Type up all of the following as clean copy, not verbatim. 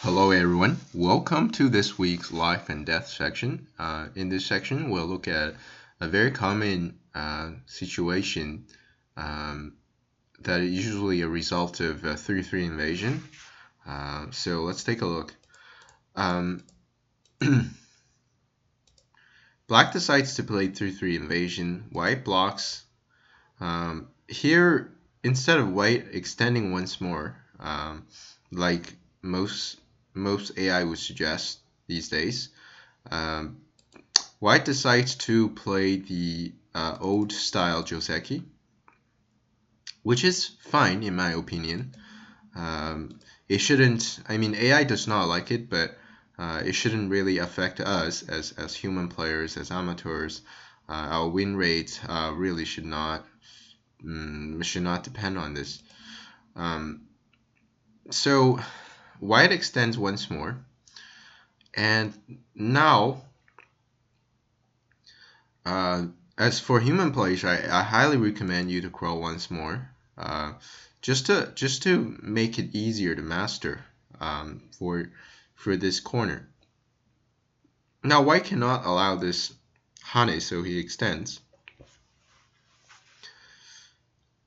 Hello everyone, welcome to this week's life and death section. In this section, we'll look at a very common situation that is usually a result of a 3-3 invasion. So let's take a look. Black decides to play 3-3 invasion. White blocks. Here, instead of white extending once more, like most AI would suggest these days, white decides to play the old style Joseki, which is fine in my opinion. It shouldn't, I mean, AI does not like it, but it shouldn't really affect us as human players, as amateurs. Our win rate really should not depend on this. So white extends once more, and now as for human players, I highly recommend you to crawl once more, just to make it easier to master for this corner. Now white cannot allow this Hane, so he extends,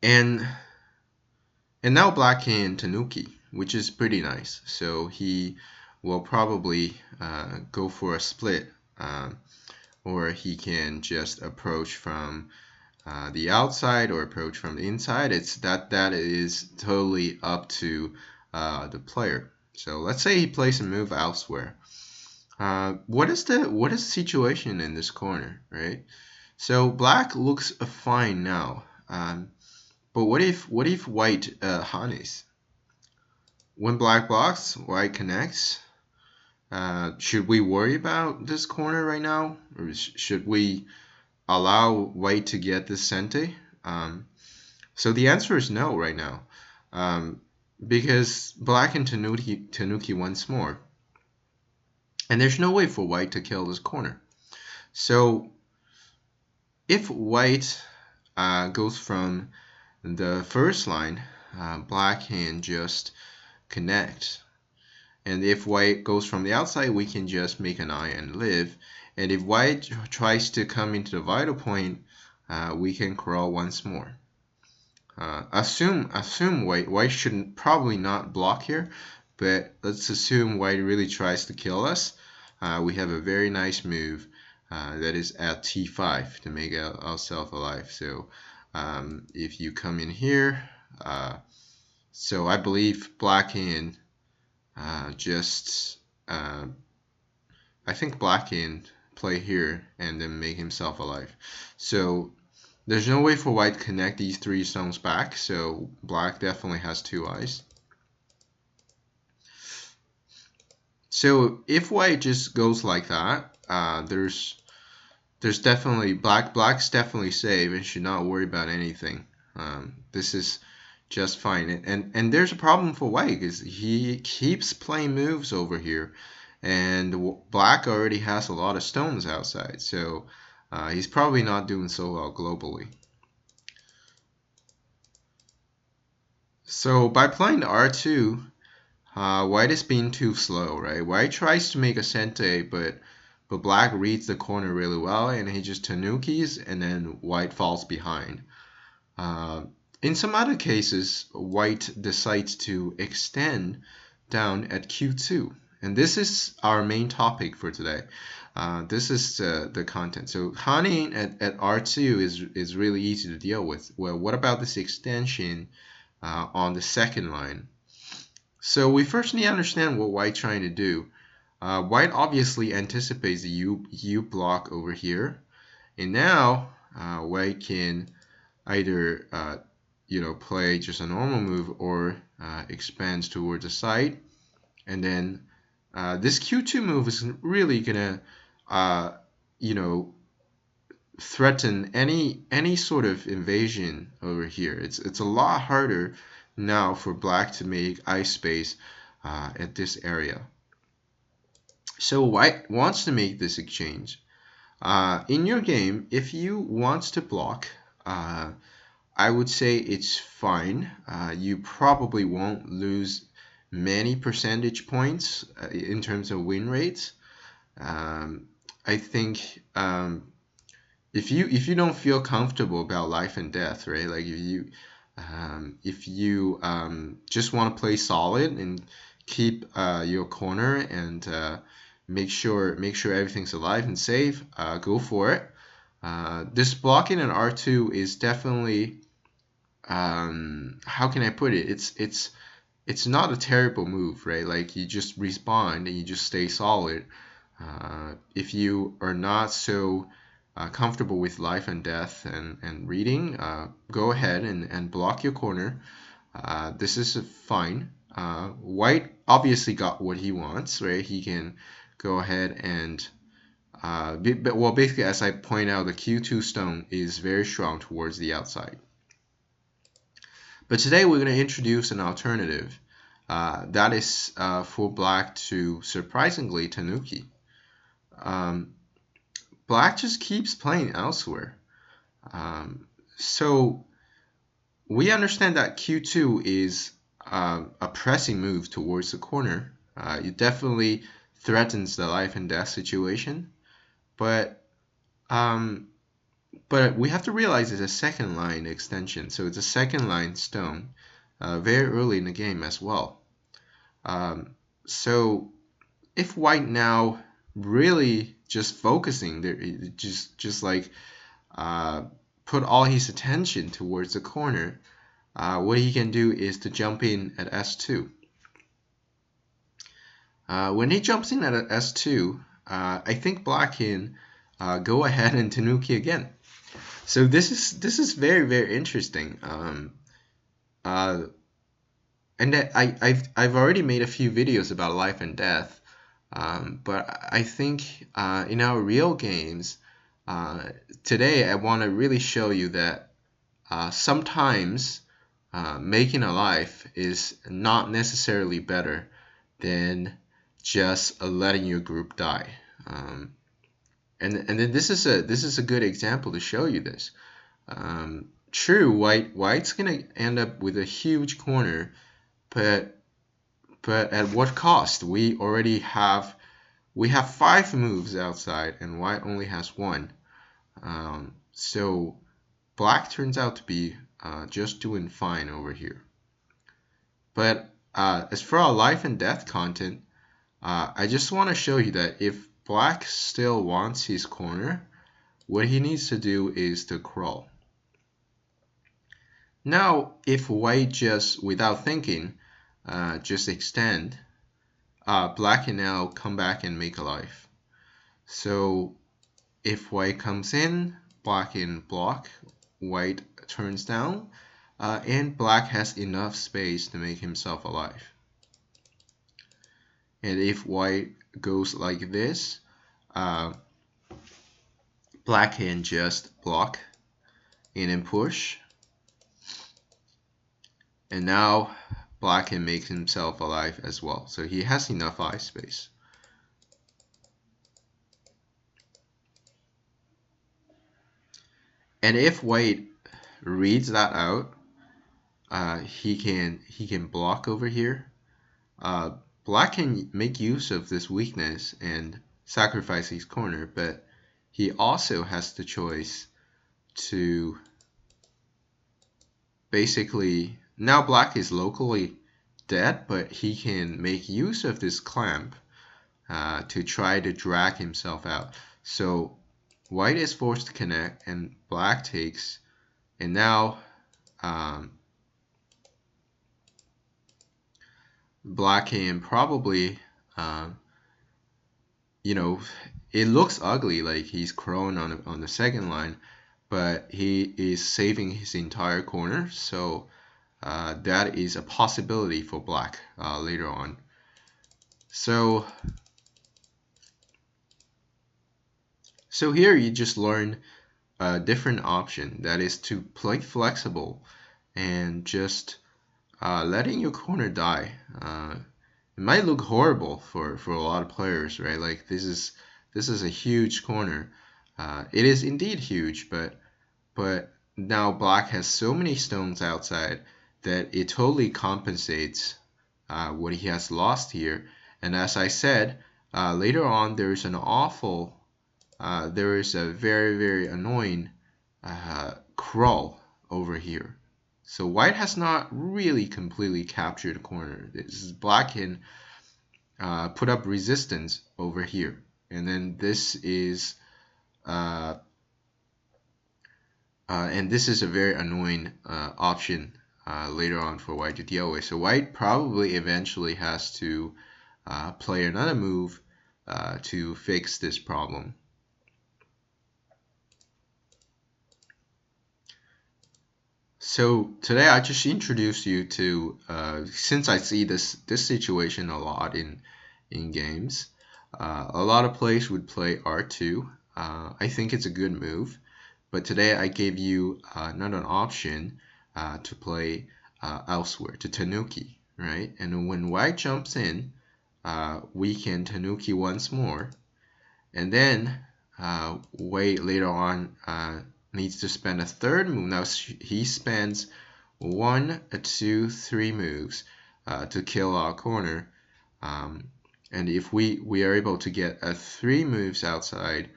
and now black can Tanuki, which is pretty nice. So he will probably go for a split, or he can just approach from the outside or approach from the inside. That is totally up to the player. So let's say he plays a move elsewhere. What is the situation in this corner, right? So black looks fine now, but what if white Hanes? When black blocks, white connects. Should we worry about this corner right now, or should we allow white to get this sente? So the answer is no right now, because black and Tanuki once more, and there's no way for white to kill this corner. So if white goes from the first line, black can just connect. And if white goes from the outside, we can just make an eye and live. And if white tries to come into the vital point, we can crawl once more. Assume white should probably not block here, but let's assume white really tries to kill us. We have a very nice move that is at t5 to make ourselves alive. So if you come in here, so I believe black can I think black can play here and then make himself alive. So there's no way for white to connect these three stones back, so black definitely has two eyes. So if white just goes like that, there's definitely black's definitely safe and should not worry about anything. This is just fine, and there's a problem for white because he keeps playing moves over here, and black already has a lot of stones outside, so he's probably not doing so well globally. So by playing r2, white is being too slow, right? White tries to make a sente, but black reads the corner really well, and he just tanukis, and then white falls behind. In some other cases, white decides to extend down at q2, and this is our main topic for today. This is the content. So Hane at r2 is really easy to deal with. Well, what about this extension on the second line? So we first need to understand what white's trying to do. White obviously anticipates the U block over here, and now white can either play just a normal move or expands towards the side, and then this q2 move is really gonna threaten any sort of invasion over here. It's a lot harder now for black to make ice space at this area. So white wants to make this exchange. In your game, if you want to block, I would say it's fine. You probably won't lose many percentage points in terms of win rates. I think if you don't feel comfortable about life and death, right? Like if you just want to play solid and keep your corner and make sure everything's alive and safe, go for it. This blocking in R2 is definitely how can I put it? It's not a terrible move, right? Like you just respawn and you just stay solid. If you are not so comfortable with life and death and reading, go ahead and block your corner. This is fine. White obviously got what he wants, right? He can go ahead and well, basically, as I point out, the Q2 stone is very strong towards the outside. But today we're going to introduce an alternative that is for black to surprisingly Tanuki. Black just keeps playing elsewhere. So we understand that Q2 is a pressing move towards the corner. It definitely threatens the life and death situation, but we have to realize it's a second line extension, so it's a second line stone very early in the game as well. So if white now really just focusing there, just like put all his attention towards the corner, what he can do is to jump in at S2. When he jumps in at S2, I think black can go ahead and Tanuki again. So this is very, very interesting. And I've already made a few videos about life and death, but I think in our real games today I want to really show you that sometimes making a life is not necessarily better than just letting your group die. And then this is a good example to show you this. True, white's gonna end up with a huge corner, but at what cost? We have 5 moves outside, and white only has 1. So black turns out to be just doing fine over here. But as for our life and death content, I just want to show you that if black still wants his corner, what he needs to do is to crawl. Now, if white just, without thinking, just extend, black can now come back and make a life. So if white comes in, black can block, white turns down, and black has enough space to make himself alive. And if white goes like this, black can just block and then push. And now black can make himself alive as well. So he has enough eye space. And if white reads that out, he can block over here. Black can make use of this weakness and sacrifice his corner, but he also has the choice to basically, now black is locally dead, but he can make use of this clamp to try to drag himself out. So white is forced to connect and black takes, and now black can probably it looks ugly, like he's crawling on the second line, but he is saving his entire corner, so that is a possibility for black later on. So here you just learn a different option, that is to play flexible and just letting your corner die. It might look horrible for a lot of players, right? Like this is a huge corner. It is indeed huge, but now black has so many stones outside that it totally compensates what he has lost here. And as I said, later on there is a very annoying crawl over here. So white has not really completely captured the corner. Black can put up resistance over here, and then this is a very annoying option later on for white to deal with. So white probably eventually has to play another move to fix this problem. So today I just introduced you to, since I see this situation a lot in games, a lot of players would play R2. I think it's a good move, but today I gave you another option to play elsewhere, to Tanuki, right? And when white jumps in, we can Tanuki once more, and then white later on needs to spend a third move. Now he spends 1, 2, 3 moves to kill our corner, and if we are able to get 3 moves outside,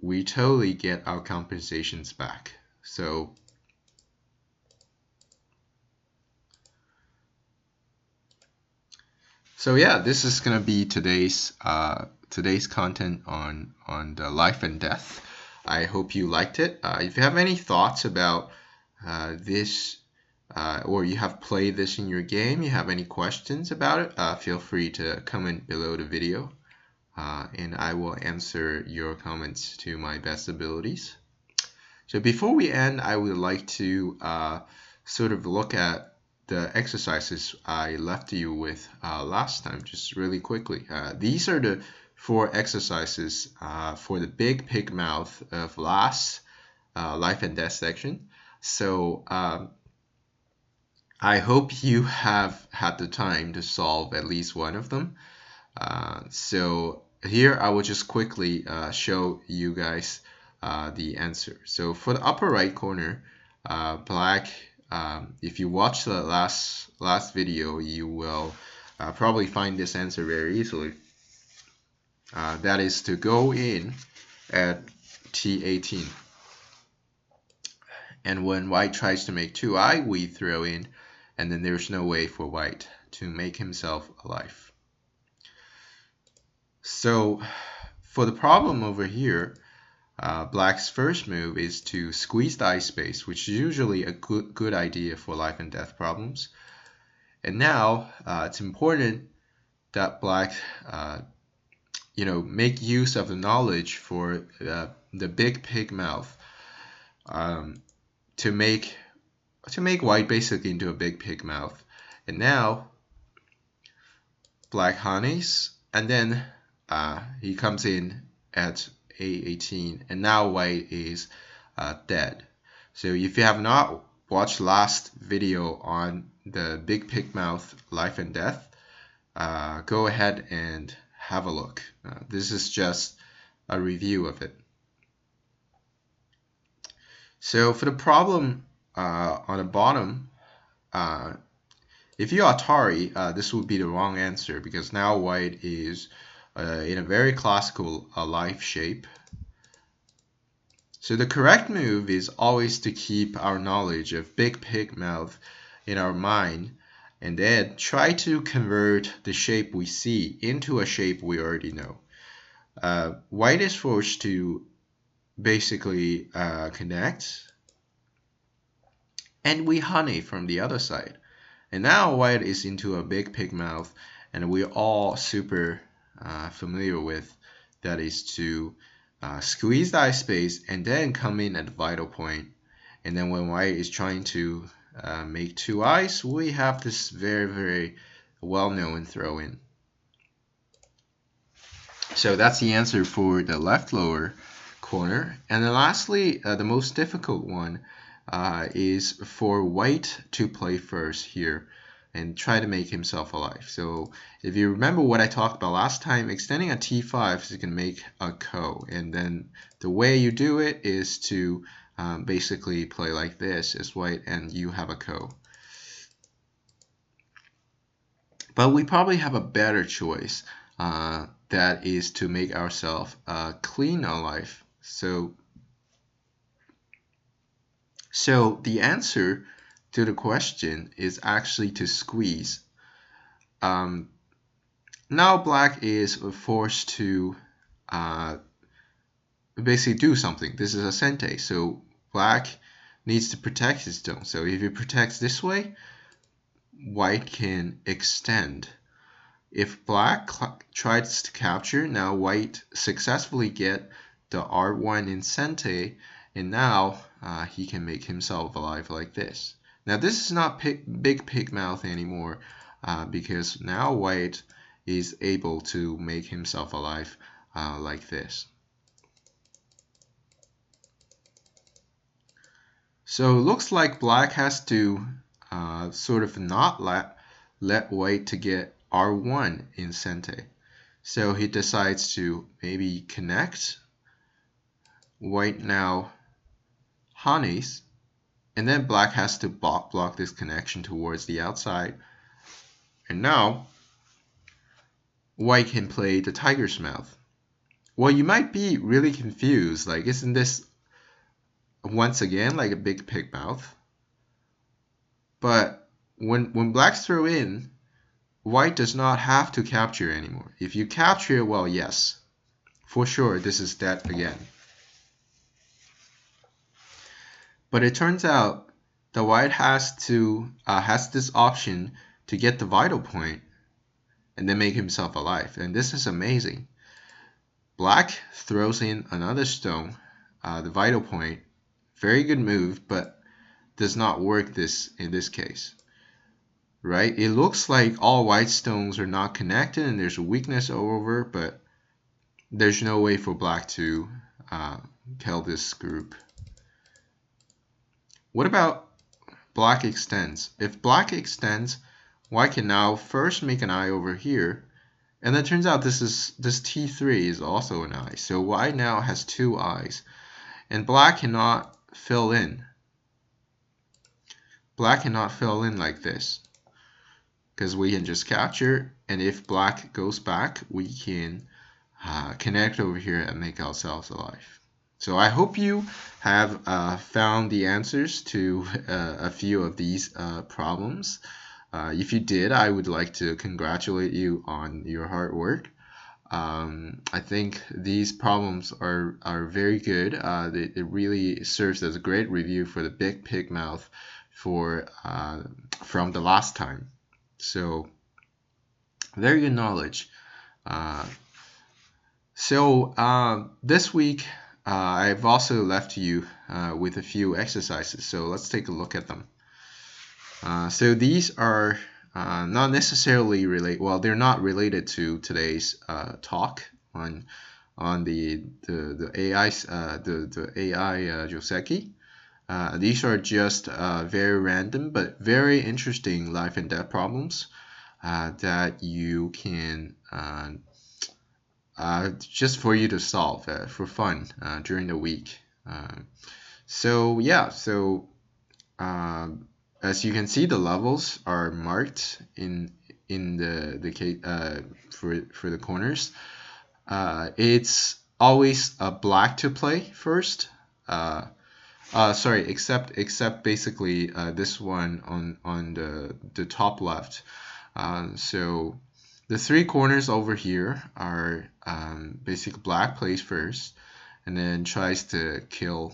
we totally get our compensations back. So yeah, this is gonna be today's content on the life and death. I hope you liked it. If you have any thoughts about this, or you have played this in your game, you have any questions about it, feel free to comment below the video, and I will answer your comments to my best abilities. So before we end, I would like to sort of look at the exercises I left you with last time, just really quickly. These are the 4 exercises for the big pig mouth of last life and death section. So I hope you have had the time to solve at least one of them. So here I will just quickly show you guys the answer. So for the upper right corner, black, if you watch the last video, you will probably find this answer very easily. That is to go in at T18. And when white tries to make 2i, we throw in, and then there's no way for white to make himself alive. So for the problem over here, black's first move is to squeeze the ice space, which is usually a good idea for life and death problems. And now it's important that black make use of the knowledge for the big pig mouth to make white basically into a big pig mouth. And now black honeys, and then he comes in at A18, and now white is dead. So if you have not watched last video on the big pig mouth life and death, go ahead and have a look. This is just a review of it. So for the problem on the bottom, if you are Atari, this would be the wrong answer, because now white is in a very classical life shape. So the correct move is always to keep our knowledge of big pig mouth in our mind, and then try to convert the shape we see into a shape we already know. White is forced to basically connect, and we honey from the other side. And now white is into a big pig mouth, and we're all super familiar with, that is to squeeze the ice space and then come in at the vital point. And then when white is trying to make 2 eyes, we have this very well-known throw in. So that's the answer for the left lower corner. And then lastly, the most difficult one is for white to play first here and try to make himself alive. So if you remember what I talked about last time, extending a T5 so you can make a ko. And then the way you do it is to basically play like this as white, and you have a ko. But we probably have a better choice. That is to make ourselves clean alive. So the answer to the question is actually to squeeze. Um, Now black is forced to uh, basically do something. This is a sente, so black needs to protect his stone. So if he protects this way, white can extend. If black tries to capture, now white successfully get the R1 in sente, and now he can make himself alive like this. Now this is not big pig mouth anymore, because now white is able to make himself alive like this. So it looks like black has to sort of not let white to get R1 in sente. So he decides to maybe connect. White now honeys, and then black has to block this connection towards the outside. And now white can play the tiger's mouth. Well, you might be really confused, like isn't this once again like a big pig mouth? But when blacks throw in, white does not have to capture anymore. If you capture, well, yes, for sure this is dead again. But it turns out the white has this option to get the vital point and then make himself alive. And this is amazing. Black throws in another stone, the vital point. Very good move, but does not work in this case. Right? It looks like all white stones are not connected and there's a weakness over, but there's no way for black to kill this group. What about black extends? If black extends, white can now first make an eye over here, and it turns out this T3 is also an eye. So white now has two eyes, and black cannot fill in. Black cannot fill in like this, because we can just capture, and if black goes back, we can connect over here and make ourselves alive. So I hope you have found the answers to a few of these problems. If you did, I would like to congratulate you on your hard work. I think these problems are very good. It really serves as a great review for the big pig mouth from the last time. So very good knowledge. This week I've also left you with a few exercises. So let's take a look at them. So these are not necessarily related. Well, they're not related to today's talk on the AI the AI Joseki. These are just very random but very interesting life and death problems that you can just for you to solve for fun during the week. So yeah, as you can see, the levels are marked in the case for the corners. It's always a black to play first. Sorry, except basically this one on the top left. So the three corners over here are basically black plays first, and then tries to kill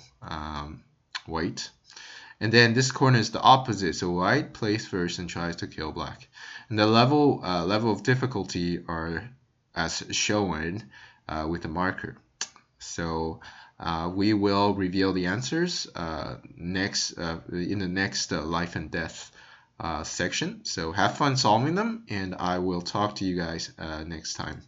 white. And then this corner is the opposite, so white plays first and tries to kill black. And the level of difficulty are as shown with the marker. So we will reveal the answers next in the next life and death section. So have fun solving them, and I will talk to you guys next time.